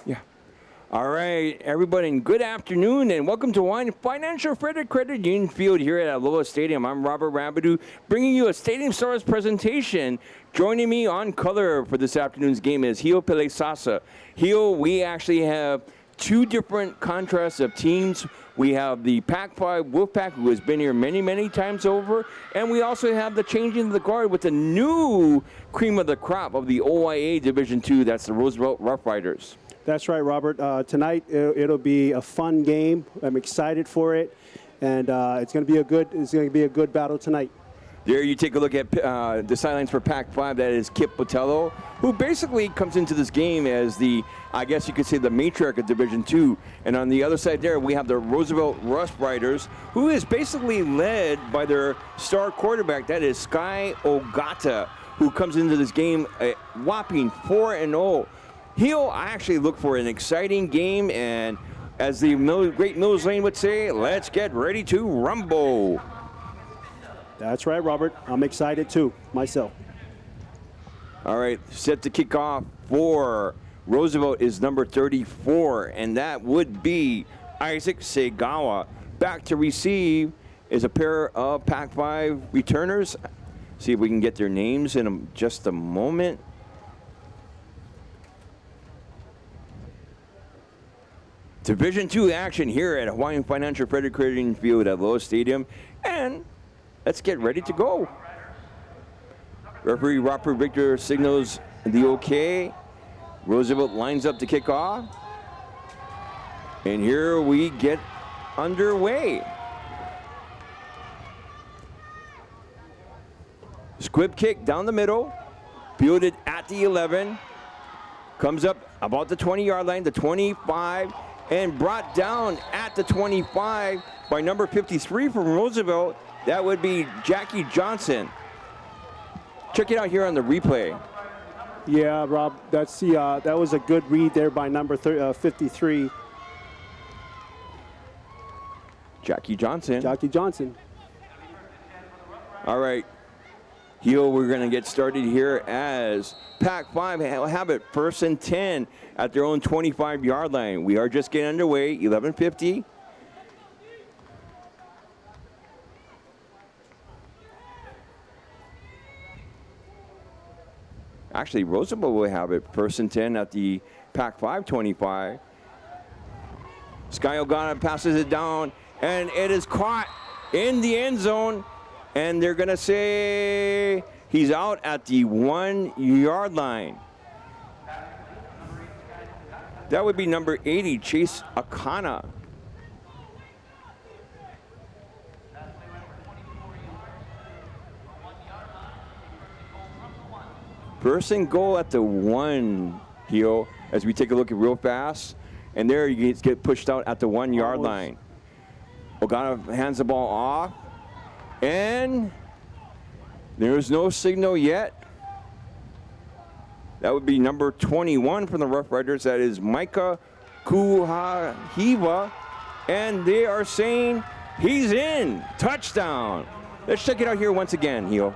Yeah. All right, everybody, and good afternoon, and welcome to Wine Financial Credit Union Field here at Aloha Stadium. I'm Robert Rabideau, bringing you a Stadium Stars presentation. Joining me on color for this afternoon's game is Hio Pelesasa. Hio, we actually have two different contrasts of teams. We have the Pac-5 Wolfpack, who has been here many, many times over, and we also have the changing of the guard with the new cream of the crop of the OIA Division II. That's the Roosevelt Rough Riders. That's right, Robert. Tonight it'll be a fun game. I'm excited for it, and it's going to be a good battle tonight. There you take a look at the sidelines for Pac-5. That is Kip Botello, who basically comes into this game as the, I guess you could say, the matriarch of Division II. And on the other side there, we have the Roosevelt Rough Riders, who is basically led by their star quarterback. That is Sky Ogata, who comes into this game a whopping 4-0. Hio, I actually look for an exciting game, and as the great Mills Lane would say, let's get ready to rumble. That's right, Robert. I'm excited too, myself. All right, set to kick off for Roosevelt is number 34, and that would be Isaac Segawa. Back to receive is a pair of Pac-5 returners. See if we can get their names in just a moment. Division II action here at Hawaiian Financial Credit Union Field at Aloha Stadium, and let's get ready to go. Referee Robert Victor signals the okay. Roosevelt lines up to kick off, and here we get underway. Squib kick down the middle, fielded at the 11, comes up about the 20-yard line, the 25, and brought down at the 25 by number 53 from Roosevelt. That would be Jackie Johnson. Check it out here on the replay. Yeah, Rob, that's that was a good read there by number 53. Jackie Johnson. Jackie Johnson. All right. Hio, we're going to get started here as Pac-5 have it first and 10 at their own 25-yard line. We are just getting underway, 11:50. Actually, Roosevelt will have it first and 10 at the Pac-5 25. Sky Ogata passes it down, and it is caught in the end zone. And they're going to say he's out at the 1-yard line. That would be number 80, Chase Akana. First and goal at the 1, Hio, as we take a look at real fast. And there you get pushed out at the 1-yard line. Ogata hands the ball off. And there's no signal yet. That would be number 21 from the Rough Riders. That is Micah Kuhahiva. And they are saying he's in. Touchdown. Let's check it out here once again, Hio.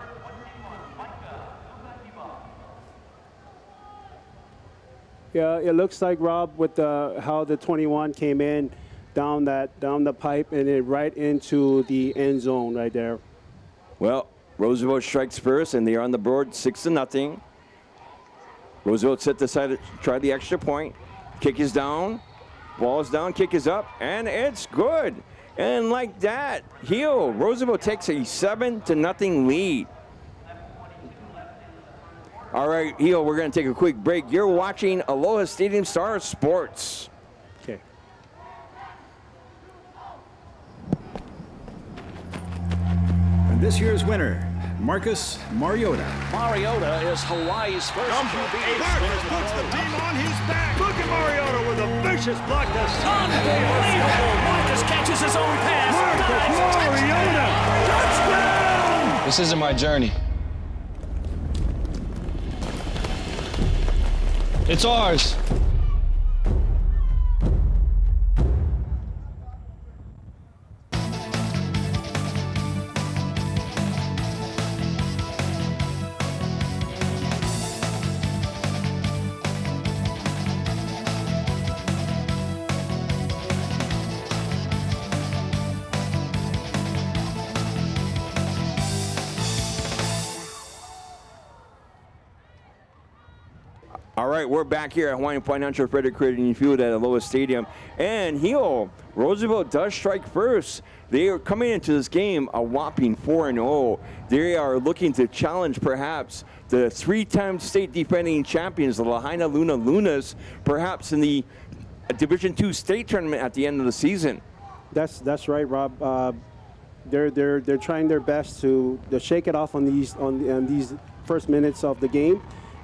Yeah, it looks like, Rob, with how the 21 came in down the pipe and then right into the end zone right there. Well, Roosevelt strikes first, and they are on the board 6-0. Roosevelt set aside to try the extra point. Kick is down, ball is down, kick is up, and it's good. And like that, Hio, Roosevelt takes a 7-0 lead. All right, Hio, we're going to take a quick break. You're watching Aloha Stadium Stars Sports. Okay. And this year's winner, Marcus Mariota. Mariota is Hawaii's first QB. Marcus puts the team on his back. Look at Mariota with a vicious block to Unbelievable! Marcus catches his own pass. Marcus Mariota! Touchdown! This isn't my journey. It's ours. All right, we're back here at Hawaiian Financial Credit Union Field at Aloha Stadium. And Roosevelt does strike first. They are coming into this game a whopping 4-0. They are looking to challenge perhaps the three-time state defending champions, the Lahaina Luna Lunas, perhaps in the Division II state tournament at the end of the season. That's right, Rob. They're trying their best to shake it off on these first minutes of the game,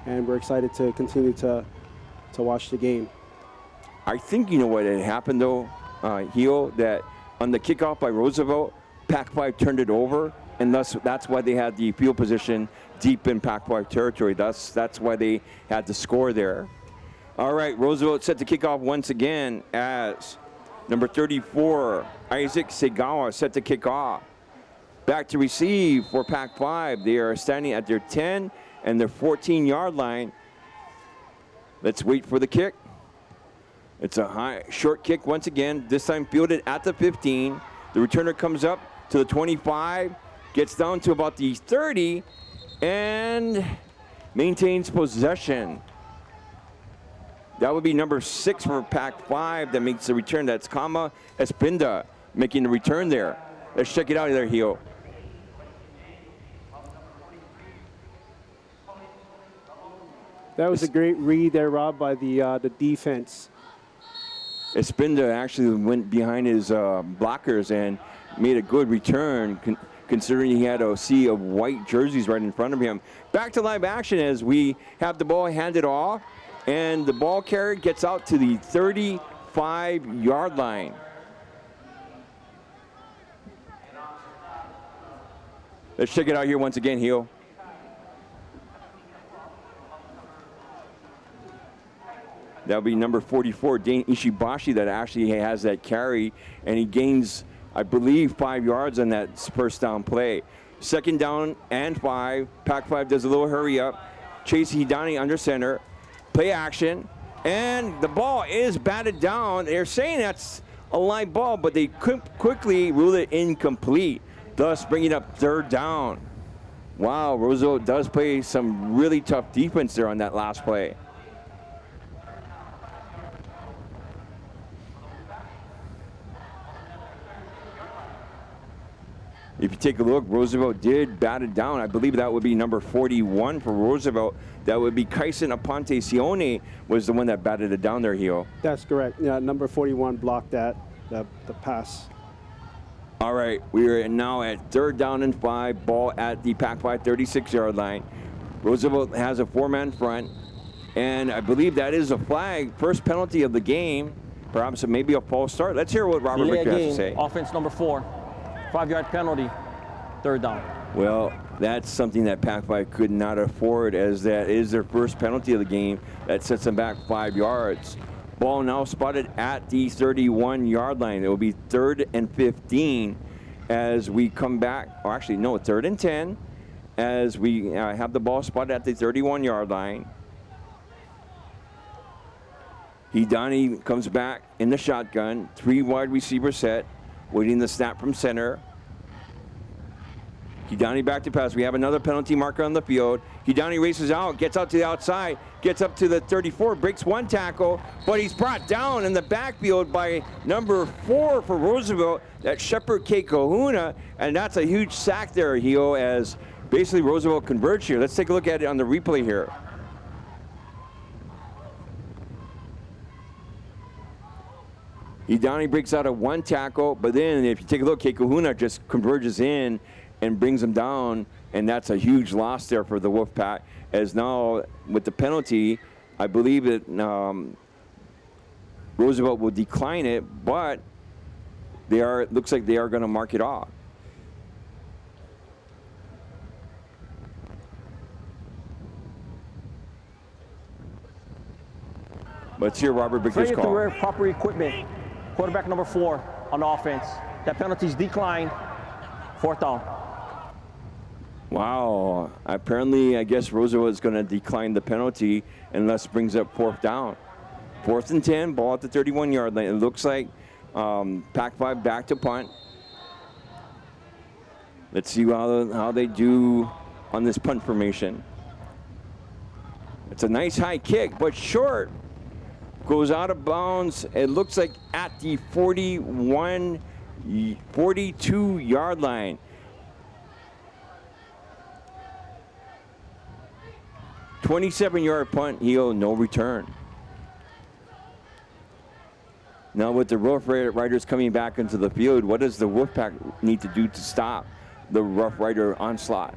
and we're excited to continue to watch the game. I think you know what had happened though, Hio, that on the kickoff by Roosevelt, Pac-5 turned it over, and that's why they had the field position deep in Pac-5 territory. That's why they had to score there. All right, Roosevelt set to kick off once again as number 34, Isaac Segawa, set to kick off. Back to receive for Pac-5. They are standing at their 10 and their 14-yard line. Let's wait for the kick. It's a short kick once again, this time fielded at the 15. The returner comes up to the 25, gets down to about the 30, and maintains possession. That would be number 6 for Pac-5 that makes the return. That's Kama Espinda making the return there. Let's check it out there, Hio. That was a great read there, Rob, by the defense. Espinda actually went behind his blockers and made a good return, considering he had a sea of white jerseys right in front of him. Back to live action as we have the ball handed off, and the ball carrier gets out to the 35-yard line. Let's check it out here once again, Hio. That'll be number 44, Dane Ishibashi, that actually has that carry, and he gains, I believe, 5 yards on that first down play. Second down and 5. Pac-5 does a little hurry up. Chase Hidani under center. Play action, and the ball is batted down. They're saying that's a live ball, but they quickly rule it incomplete, thus bringing up third down. Wow, Roosevelt does play some really tough defense there on that last play. If you take a look, Roosevelt did bat it down. I believe that would be number 41 for Roosevelt. That would be Kaisen Aponte Sione was the one that batted it down there, Hio. That's correct. Yeah, number 41 blocked the pass. All right, we are now at third down and 5. Ball at the Pac-5 36-yard line. Roosevelt has a 4-man front, and I believe that is a flag. First penalty of the game. Perhaps maybe a false start. Let's hear what Robert Richter has to say. Offense number 4. 5-yard penalty, third down. Well, that's something that Pac-5 could not afford, as that is their first penalty of the game. That sets them back 5 yards. Ball now spotted at the 31-yard line. It will be 3rd and 15 as we come back. Or actually, no, 3rd and 10 as we have the ball spotted at the 31-yard line. Hidani comes back in the shotgun. 3 wide receiver set. Waiting the snap from center. Hidani back to pass. We have another penalty marker on the field. Hidani races out, gets out to the outside, gets up to the 34, breaks 1 tackle, but he's brought down in the backfield by number 4 for Roosevelt, that's Shepard K. Kahuna, and that's a huge sack there, Hio, as basically Roosevelt converts here. Let's take a look at it on the replay here. Hidani breaks out of 1 tackle, but then if you take a look, Kahuna just converges in and brings him down, and that's a huge loss there for the Wolfpack. As now, with the penalty, I believe that Roosevelt will decline it, but it looks like they are going to mark it off. Let's hear Robert Bicker's Failure to call. wear proper equipment. Quarterback number 4 on offense. That penalty's declined. 4th down. Wow. Apparently, I guess Roosevelt is going to decline the penalty unless brings up 4th down. 4th and 10, ball at the 31-yard line. It looks like Pac-5 back to punt. Let's see how they do on this punt formation. It's a nice high kick, but short. Goes out of bounds. It looks like at the 42-yard line. 27-yard punt, Hio, no return. Now with the Rough Riders coming back into the field, what does the Wolfpack need to do to stop the Rough Rider onslaught?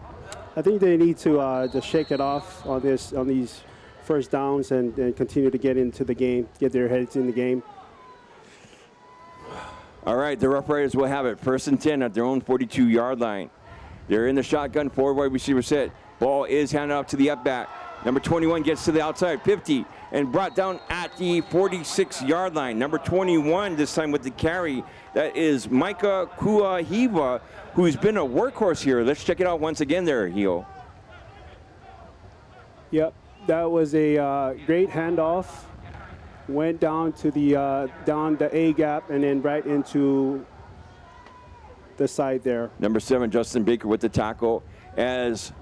I think they need to just shake it off on these first downs and continue to get into the game, get their heads in the game. All right, the Rough Riders will have it 1st and 10 at their own 42-yard line. They're in the shotgun, 4 wide receiver set. Ball is handed off to the up back. Number 21 gets to the outside, 50, and brought down at the 46-yard line. Number 21 this time with the carry. That is Micah Kuahiva, who's been a workhorse here. Let's check it out once again there, Hio. Yep, that was a great handoff. Went down to the A gap and then right into the side there. Number 7, Justin Baker with the tackle as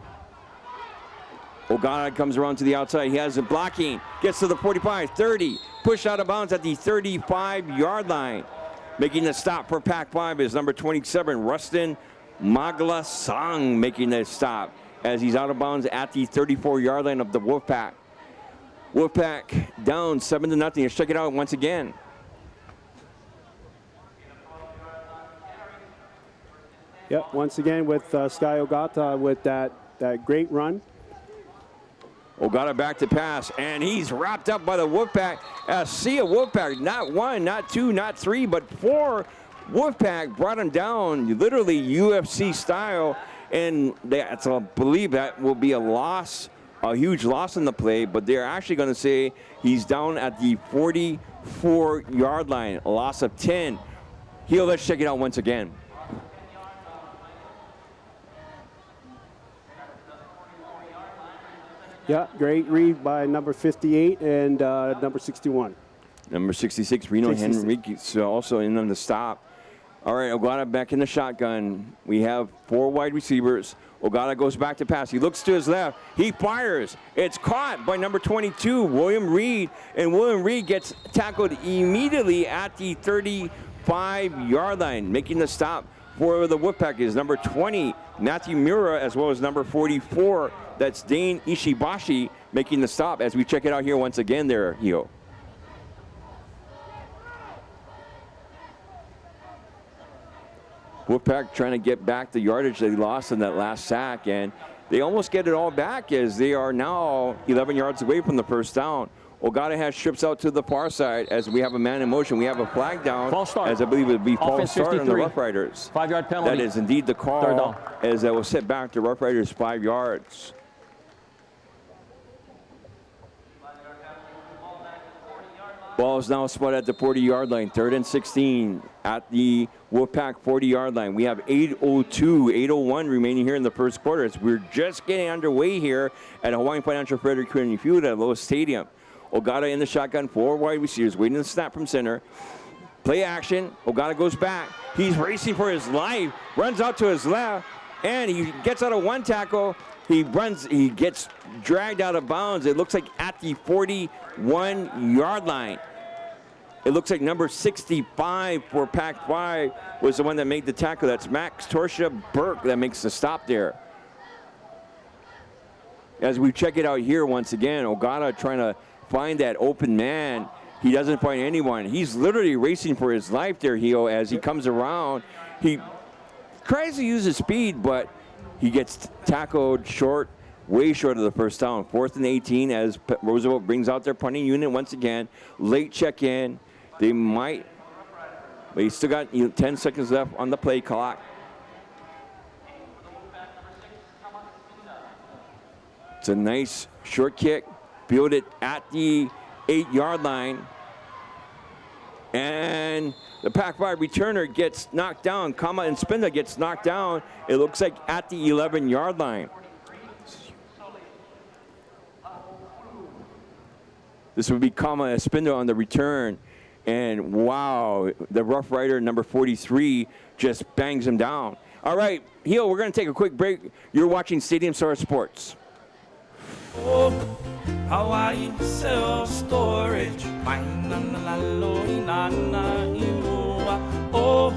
Ogana comes around to the outside. He has it blocking, gets to the 45, 30, pushed out of bounds at the 35-yard line. Making the stop for Pac-5 is number 27, Rustin Maglasang, making the stop as he's out of bounds at the 34-yard line of the Wolfpack. Wolfpack down 7-0. Let's check it out once again. Yep, once again with Sky Ogata with that great run. Ogata back to pass, and he's wrapped up by the Wolfpack. See a Wolfpack, not 1, not 2, not 3, but 4. Wolfpack brought him down, literally UFC style, and I believe that will be a loss, a huge loss in the play, but they're actually going to say he's down at the 44-yard line, a loss of 10. Hio, let's check it out once again. Yeah, great read by number 58 and number 61. Number 66, Reno 66. Henriquez, also in on the stop. All right, Ogata back in the shotgun. We have 4 wide receivers. Ogata goes back to pass. He looks to his left. He fires. It's caught by number 22, William Reed. And William Reed gets tackled immediately at the 35-yard line. Making the stop for the Wolfpack is number 20, Matthew Mura, as well as number 44. That's Dane Ishibashi making the stop as we check it out here once again there, Hio. Wolfpack trying to get back the yardage they lost in that last sack, and they almost get it all back as they are now 11 yards away from the first down. Ogata has trips out to the far side as we have a man in motion. We have a flag down, False start. as I believe it would be false Offense start on the 53. Rough Riders. 5-yard penalty. That is indeed the call, 3rd down. as that will set back the Rough Riders 5 yards. Ball is now spot at the 40-yard line, 3rd and 16 at the Wolfpack 40-yard line. We have 8:01 remaining here in the first quarter as we're just getting underway here at Hawaiian Financial Frederick Community Field at Lowe's Stadium. Ogata in the shotgun, 4 wide receivers waiting to snap from center. Play action. Ogata goes back. He's racing for his life, runs out to his left, and he gets out of one tackle. He gets dragged out of bounds. It looks like at the 41-yard line. It looks like number 65 for Pac-5 was the one that made the tackle. That's Max Torsha Burke that makes the stop there. As we check it out here once again, Ogata trying to find that open man. He doesn't find anyone. He's literally racing for his life there, Hio, as he comes around. He tries to use his speed, but he gets tackled short, way short of the first down. 4th and 18 as Roosevelt brings out their punting unit once again. Late check-in. They might, but he's still got 10 seconds left on the play clock. It's a nice short kick, fielded at the 8-yard line. And the Pac-5 returner gets knocked down. Kama and Spinda gets knocked down. It looks like at the 11-yard line. This would be Kama Espinda on the return. And wow, the Rough Rider number 43 just bangs him down. All right, Hio, we're going to take a quick break. You're watching Stadium Star Sports. Hawaii self-storage. Oh,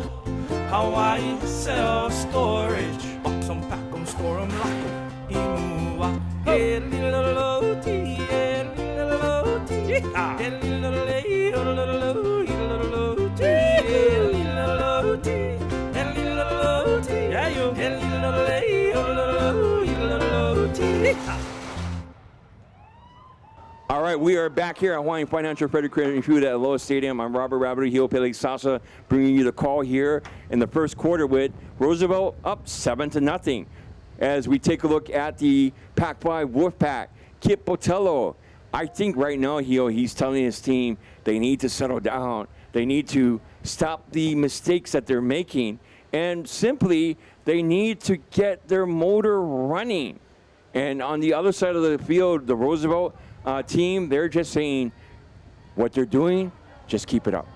Hawaii self-storage. Box 'em, pack 'em, store 'em, lock 'em. Imua. Eliloloti, eliloloti. Eliloloti, eliloloti, eliloloti, eliloloti. Yeah, you. Eliloloti, eliloloti. All right, we are back here at Hawaiian Financial Credit Union Field at Aloha Stadium. I'm Robert Rabideau and Hio Pelesasa, bringing you the call here in the first quarter with Roosevelt up 7-0. As we take a look at the Pac-5 Wolfpack, Kip Botello. I think right now, Hio, he's telling his team they need to settle down. They need to stop the mistakes that they're making, and simply they need to get their motor running. And on the other side of the field, the Roosevelt team, they're just saying what they're doing, just keep it up.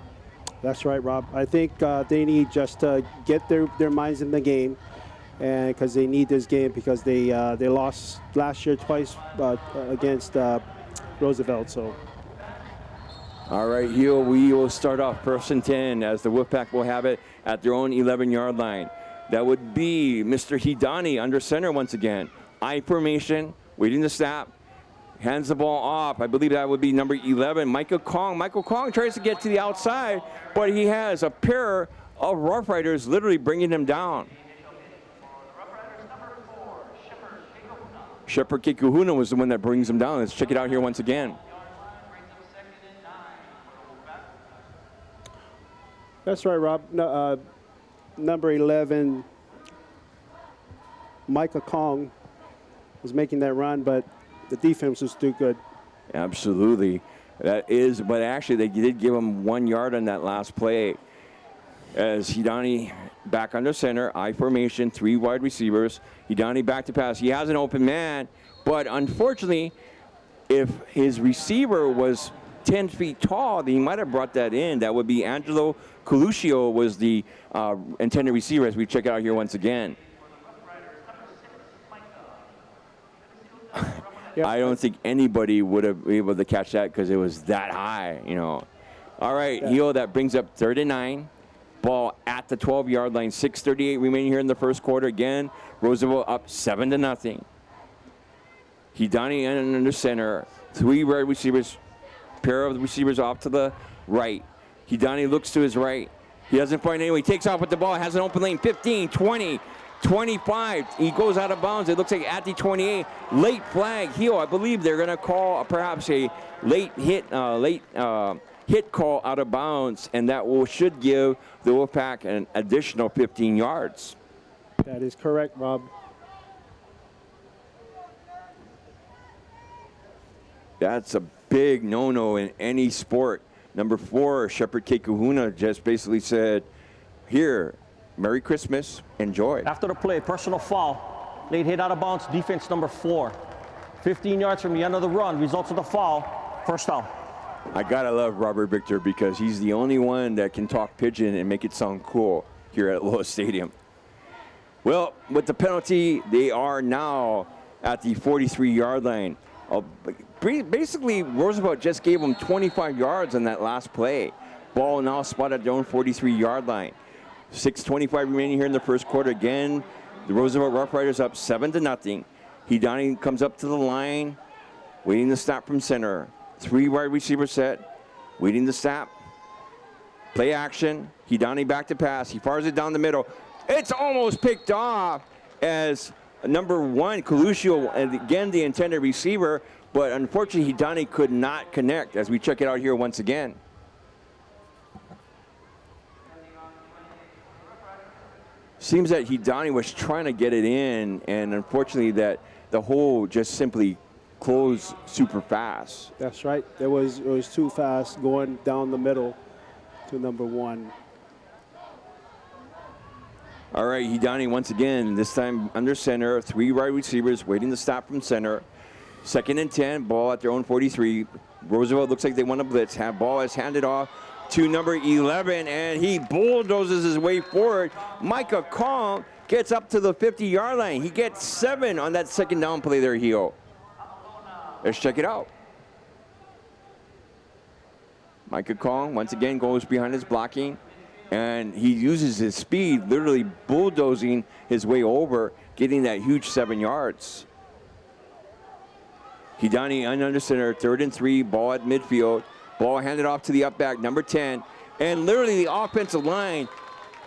That's right, Rob. I think they need just to get their minds in the game, and because they need this game because they lost last year twice against Roosevelt. So. All right, Hio, we will start off 1st and 10 as the Wolfpack will have it at their own 11-yard line. That would be Mr. Hidani under center once again. I formation, waiting to snap. Hands the ball off. I believe that would be number 11, Michael Kong. Michael Kong tries to get to the outside, but he has a pair of Rough Riders literally bringing him down. Shepherd Kikuhuna was the one that brings him down. Let's check it out here once again. That's right, Rob. No, number 11, Micah Kong, was making that run, but the defense was too good. Absolutely. That is, but actually they did give him 1 yard on that last play. As Hidani back under center, I formation, 3 wide receivers. Hidani back to pass. He has an open man, but unfortunately, if his receiver was 10 feet tall, then he might have brought that in. That would be Angelo Coluccio was the intended receiver, as we check it out here once again. Yep. I don't think anybody would have been able to catch that because it was that high, you know. All right, Yeah. Hio, that brings up 3rd and 9. Ball at the 12-yard line. 6:38 remaining here in the first quarter. Again, Roosevelt up 7-0. Hidani under center. 3 wide receivers. Pair of the receivers off to the right. Hidani looks to his right. He doesn't find anyone. He takes off with the ball. Has an open lane. 15, 20. 25. He goes out of bounds. It looks like at the 28. Late flag. Hio, I believe they're going to call perhaps a late hit call out of bounds, and that should give the Wolfpack an additional 15 yards. That is correct, Rob. That's a big no-no in any sport. Number 4, Shepherd Kekuhuna just basically said, here, Merry Christmas, enjoy. After the play, personal foul. Late hit out of bounds, defense number 4. 15 yards from the end of the run, results of the foul, first down. I gotta love Robert Victor because he's the only one that can talk pigeon and make it sound cool here at Aloha Stadium. Well, with the penalty, they are now at the 43-yard line. Basically, Roosevelt just gave them 25 yards on that last play. Ball now spotted at their own 43-yard line. 6:25 remaining here in the first quarter. Again, the Roosevelt Rough Riders up 7-0. Hidani comes up to the line, waiting to snap from center. 3 wide receiver set, waiting to snap. Play action. Hidani back to pass. He fires it down the middle. It's almost picked off as number 1, Coluccio, and again the intended receiver, but unfortunately Hidani could not connect as we check it out here once again. Seems that Hidani was trying to get it in, and unfortunately that the hole just simply closed super fast. That's right. It was too fast going down the middle to number 1. All right, Hidani once again, this time under center, 3 wide receivers waiting to stop from center. 2nd and 10, ball at their own 43. Roosevelt looks like they want to blitz. Ball is handed off to number 11, and he bulldozes his way forward. Micah Kong gets up to the 50-yard line. He gets 7 on that 2nd down play there, Hio. Let's check it out. Micah Kong once again goes behind his blocking, and he uses his speed, literally bulldozing his way over, getting that huge 7 yards. Hidani under center, 3rd and 3, ball at midfield. Ball handed off to the up back, number 10. And literally the offensive line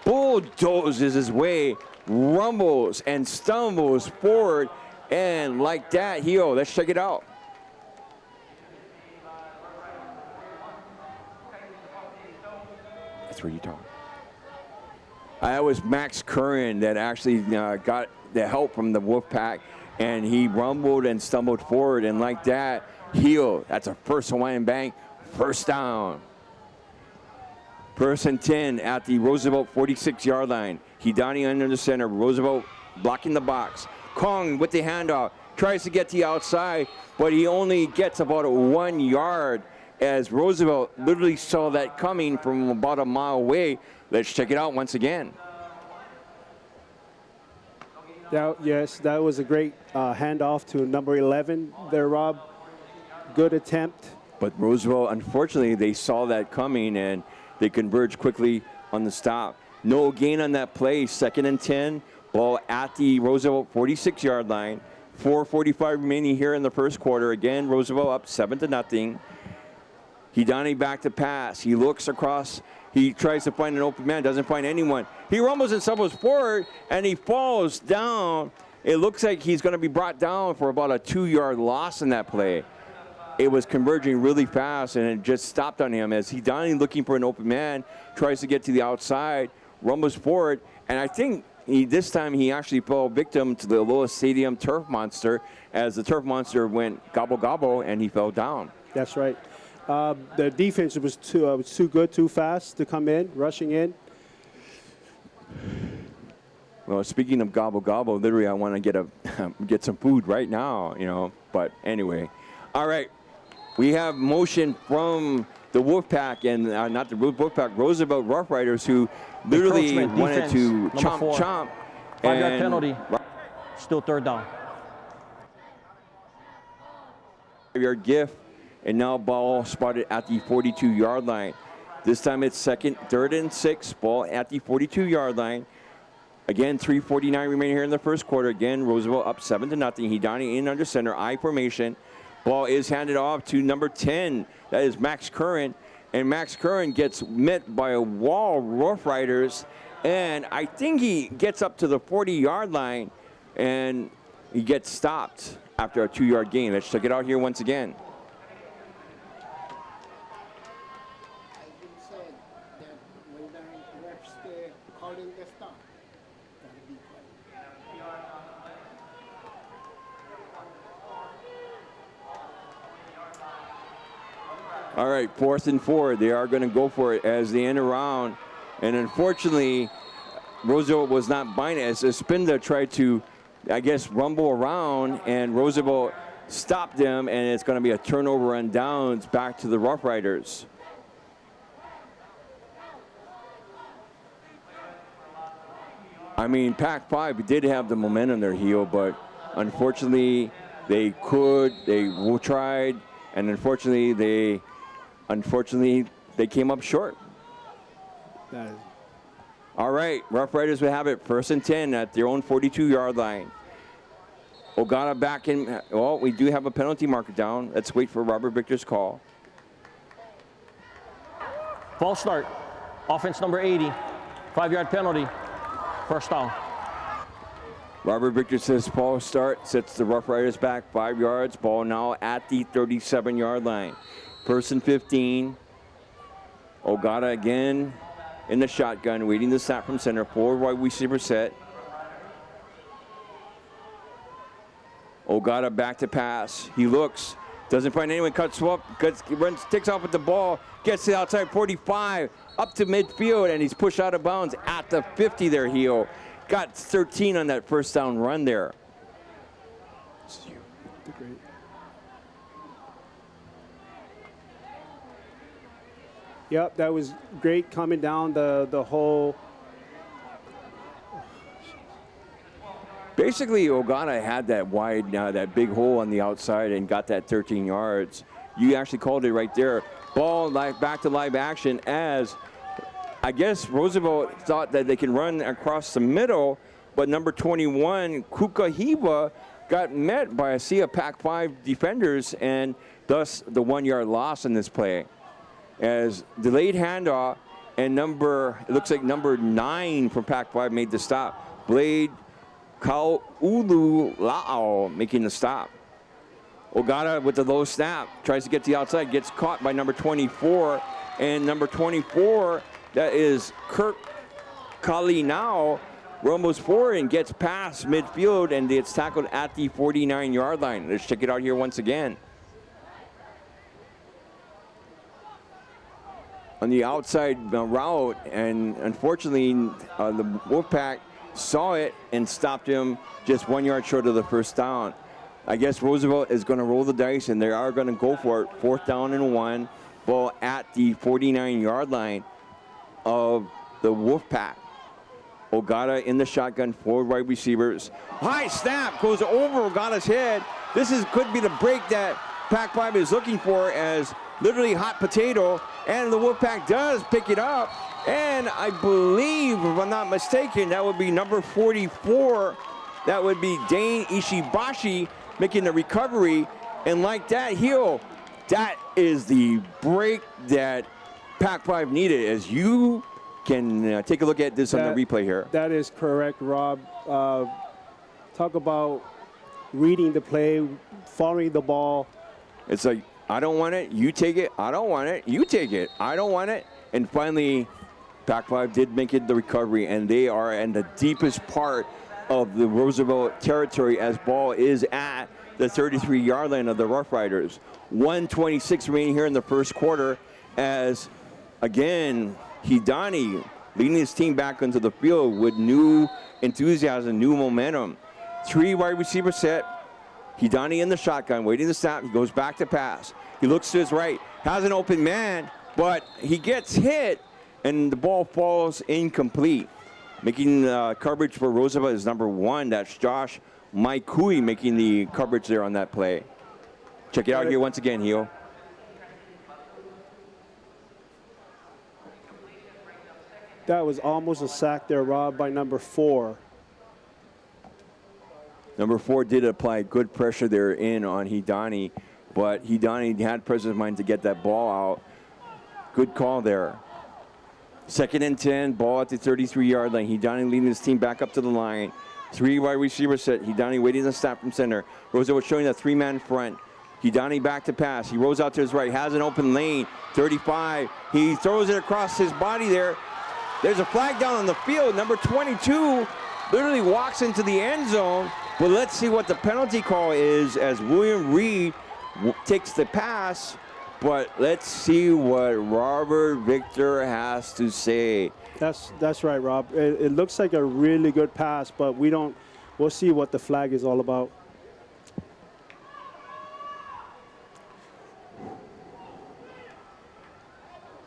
bulldozes his way, rumbles and stumbles forward. And like that, Hio, let's check it out. That's where you talk. That was Max Curran that actually got the help from the Wolfpack, and he rumbled and stumbled forward, and like that, Hio, that's a first Hawaiian Bank, first down. 1st and 10 at the Roosevelt 46-yard line. Hidani under the center, Roosevelt blocking the box. Kong with the handoff, tries to get to the outside, but he only gets about 1 yard as Roosevelt literally saw that coming from about a mile away. Let's check it out once again. Yes, that was a great handoff to number 11 there, Rob. Good attempt. But Roosevelt, unfortunately, they saw that coming and they converged quickly on the stop. No gain on that play. 2nd and 10, ball at the Roosevelt 46-yard line. 4:45 remaining here in the first quarter. Again, Roosevelt up 7-0. Hidani back to pass. He looks across. He tries to find an open man, doesn't find anyone. He rumbles and stumbles forward, and he falls down. It looks like he's going to be brought down for about a 2-yard loss in that play. It was converging really fast, and it just stopped on him as Hidani, looking for an open man, tries to get to the outside, rumbles forward, and I think this time he actually fell victim to the Aloha Stadium turf monster as the turf monster went gobble gobble, and he fell down. That's right. The defense was too good, too fast to come in, rushing in. Well, speaking of gobble gobble, literally I want to get some food right now, you know. But anyway, all right, we have motion from the Wolfpack and not the Wolfpack, Roosevelt Rough Riders, who literally wanted to chomp. 5-yard penalty. Still 3rd down. 5-yard gift. And now ball spotted at the 42-yard line. This time it's 3rd and 6, ball at the 42-yard line. Again, 3:49 remaining here in the first quarter. Again, Roosevelt up 7-0. Hidani in under center, I formation. Ball is handed off to number 10. That is Max Curran. And Max Curran gets met by a wall of Rough Riders. And I think he gets up to the 40-yard line, and he gets stopped after a 2-yard gain. Let's check it out here once again. All right, 4th and 4. They are going to go for it as they end around. And unfortunately, Roosevelt was not buying it as Espinda tried to, I guess, rumble around, and Roosevelt stopped them, and it's going to be a turnover on downs back to the Rough Riders. I mean, Pac-5 did have the momentum there, Hio, but unfortunately, they tried, and unfortunately, they came up short. All right, Rough Riders will have it 1st and 10 at their own 42-yard line. Ogata back in. Well, we do have a penalty marker down. Let's wait for Robert Victor's call. False start. Offense number 80. 5-yard penalty. 1st down. Robert Victor says false start, sets the Rough Riders back 5 yards. Ball now at the 37-yard line. 1st and 15. Ogata again in the shotgun, waiting the snap from center. 4 wide receiver set. Ogata back to pass. He looks, doesn't find anyone, takes off with the ball, gets to the outside 45, up to midfield, and he's pushed out of bounds at the 50 there, Hio. Got 13 on that 1st down run there. Yep, that was great coming down the whole. Basically, Ogata had that wide, that big hole on the outside and got that 13 yards. You actually called it right there. Ball back to live action as I guess Roosevelt thought that they can run across the middle, but number 21, Kukahiva, got met by a sea of Pac-5 defenders, and thus the 1-yard loss in this play. As delayed handoff, and it looks like number 9 from Pac-5 made the stop. Blade Kaululao making the stop. Ogata with the low snap, tries to get to the outside, gets caught by number 24, and number 24, that is Kirk Kalinao, rumbles forward and gets past midfield and gets tackled at the 49-yard line. Let's check it out here once again. On the outside route, and unfortunately the Wolfpack saw it and stopped him just 1 yard short of the first down. I guess Roosevelt is going to roll the dice, and they are going to go for it. 4th down and 1, ball at the 49-yard line of the Wolfpack. Ogata in the shotgun, 4 wide receivers. High snap goes over Ogata's head. This could be the break that Pac-5 is looking for, as literally hot potato, and the Wolfpack does pick it up. And I believe, if I'm not mistaken, that would be number 44. That would be Dane Ishibashi making the recovery. And like that, that is the break that Pac-5 needed, as you can take a look at this on the replay here. That is correct, Rob. Talk about reading the play, following the ball. It's like, I don't want it, you take it. I don't want it, you take it. I don't want it. And finally, Pac-5 did make it the recovery, and they are in the deepest part of the Roosevelt territory, as ball is at the 33-yard line of the Rough Riders. 1:26 remaining here in the first quarter, as again, Hidani leading his team back onto the field with new enthusiasm, new momentum. 3 wide receiver set. Hidani in the shotgun, waiting to snap. He goes back to pass. He looks to his right, has an open man, but he gets hit, and the ball falls incomplete. Making coverage for Roosevelt is number 1. That's Josh Maikui making the coverage there on that play. Check it out here once again, Hio. That was almost a sack there, Rob, by number 4. Number 4 did apply good pressure there in on Hidani, but Hidani had presence of mind to get that ball out. Good call there. 2nd and 10, ball at the 33-yard line. Hidani leading his team back up to the line. 3 wide receiver set. Hidani waiting to snap from center. Roosevelt showing a 3-man front. Hidani back to pass. He rolls out to his right, has an open lane. 35. He throws it across his body there. There's a flag down on the field. Number 22 literally walks into the end zone. But let's see what the penalty call is, as William Reed takes the pass. But let's see what Robert Victor has to say. That's right, Rob. It looks like a really good pass, but we'll see what the flag is all about.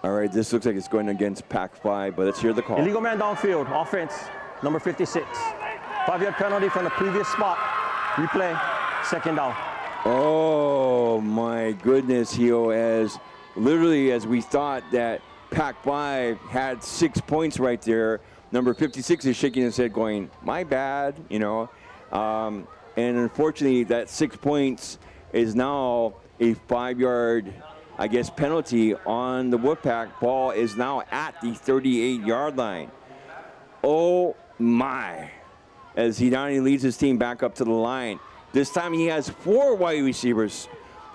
All right, this looks like it's going against Pac-5, but let's hear the call. Illegal man downfield, offense, number 56. 5-yard penalty from the previous spot. Replay, 2nd down. Oh my goodness, Hio, as we thought that Pac-5 had 6 points right there. Number 56 is shaking his head going, my bad, and unfortunately that 6 points is now a 5-yard, I guess, penalty on the Wolfpack. Ball is now at the 38-yard line. Oh my, as Hidani leads his team back up to the line. This time he has 4 wide receivers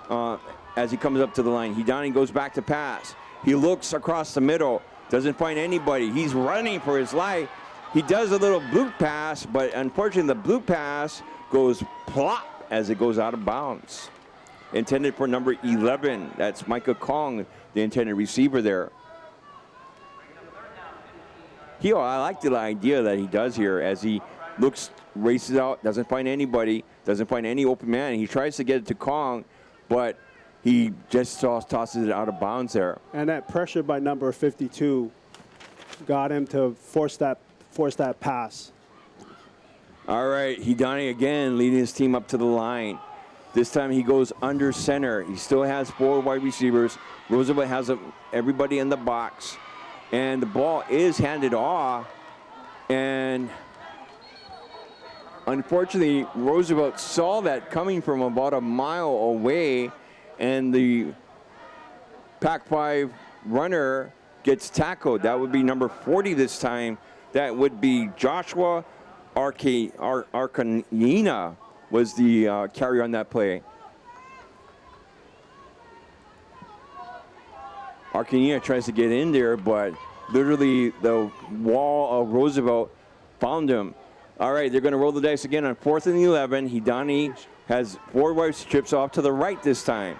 as he comes up to the line. Hidani goes back to pass. He looks across the middle, doesn't find anybody. He's running for his life. He does a little blue pass, but unfortunately the blue pass goes plop as it goes out of bounds. Intended for number 11. That's Micah Kong, the intended receiver there. Hio, I like the idea that he does here as he looks, races out, doesn't find anybody, doesn't find any open man. He tries to get it to Kong, but he just tosses it out of bounds there. And that pressure by number 52 got him to force that pass. All right, Hidani again leading his team up to the line. This time he goes under center. He still has 4 wide receivers. Roosevelt has everybody in the box. And the ball is handed off. And unfortunately, Roosevelt saw that coming from about a mile away. And the Pac-5 runner gets tackled. That would be number 40 this time. That would be Joshua Arcanina was the carrier on that play. Arcanina tries to get in there, but literally the wall of Roosevelt found him. All right, they're going to roll the dice again on 4th and 11. Hidani has 4 wide trips off to the right this time.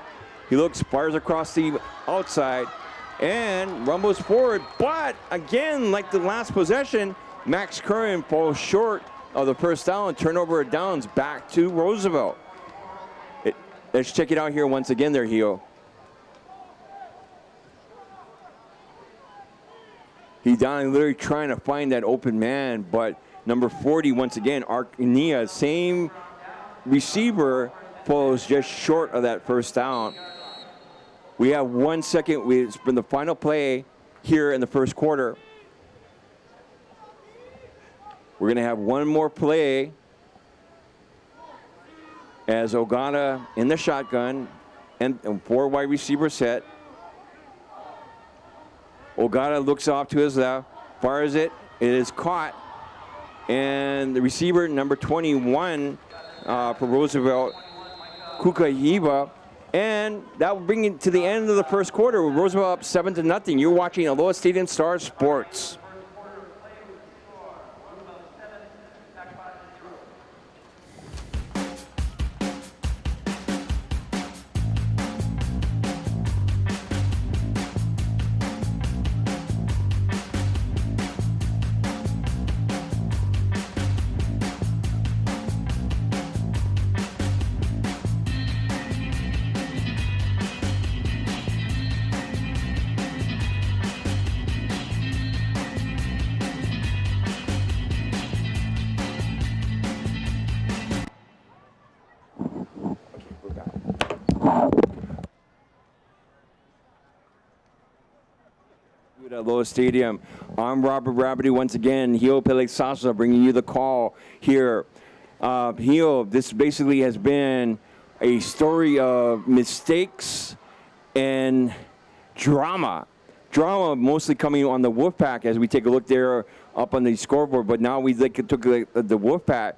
He looks, fires across the outside, and rumbles forward. But again, like the last possession, Max Curran falls short of the first down. Turnover of downs back to Roosevelt. Let's check it out here once again there, Hio. Hidani literally trying to find that open man, but number 40, once again, Arcania, same receiver, falls just short of that first down. We have 1 second. It's been the final play here in the first quarter. We're going to have one more play as Ogata in the shotgun and 4 wide receiver set. Ogata looks off to his left, fires it. It is caught. And the receiver, number 21 for Roosevelt, Kukahiva. And that will bring it to the end of the first quarter with Roosevelt up 7-0. You're watching Aloha Stadium Star Sports. At Aloha Stadium. I'm Robert Rabideau once again. Hio Pelesasa bringing you the call here. Hio, this basically has been a story of mistakes and drama. Drama mostly coming on the Wolfpack as we take a look there up on the scoreboard, but now we took the Wolfpack.